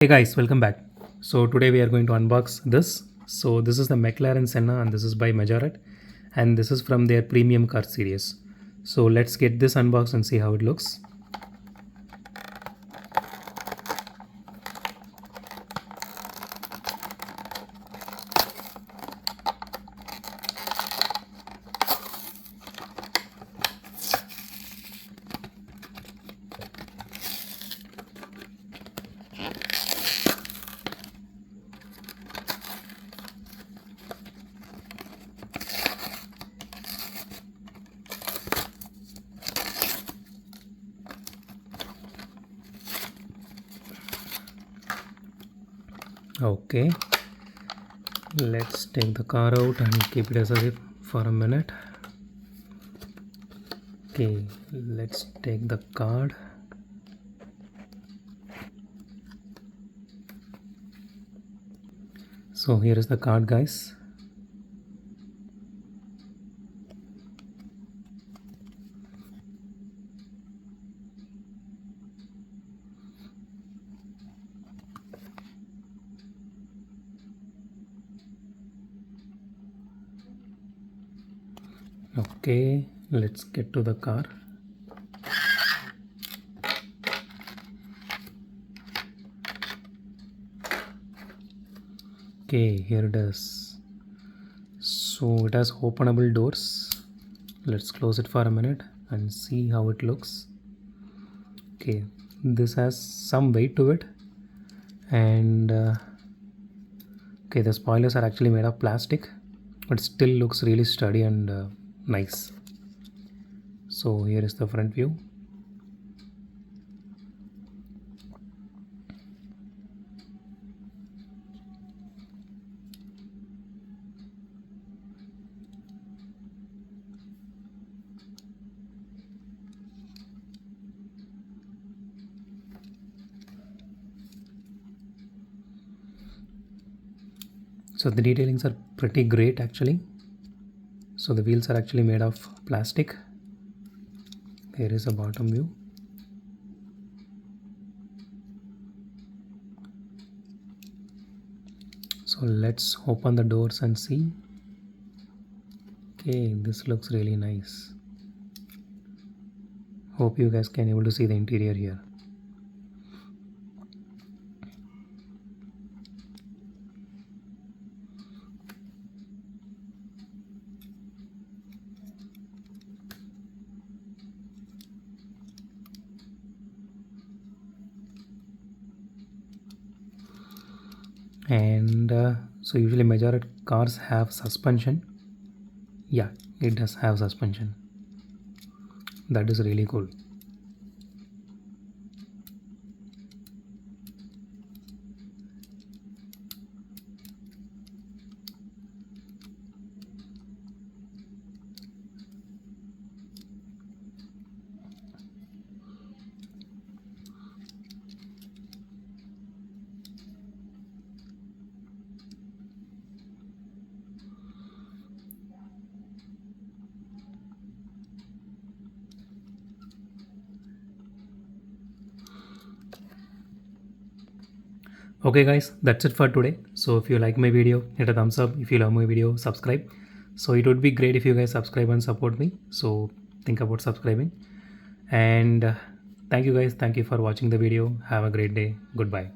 Hey guys, welcome back. So today we are going to unbox this. So this is the Mclaren Senna and this is by Majorette and this is from their premium car series. So let's get this unboxed and see how it looks. Okay, let's take the car out and keep it as a zip for a minute. Okay, let's take the card. So here is the card, guys. Okay, let's get to the car. Okay, here it is. So it has openable doors. Let's close it for a minute and see how it looks. Okay, this has some weight to it, and okay, the spoilers are actually made of plastic, but still looks really sturdy and nice. So here is the front view. So the detailings are pretty great actually. So the wheels are actually made of plastic. Here is a bottom view. So let's open the doors and see. Okay, this looks really nice. Hope you guys can able to see the interior here. And so usually Majorette cars have suspension. Yeah, it does have suspension. That is really cool. Okay guys, that's it for today. So if you like my video, hit a thumbs up. If you love my video, subscribe. So it would be great if you guys subscribe and support me. So think about subscribing. And thank you guys. Thank you for watching the video. Have a great day. Goodbye.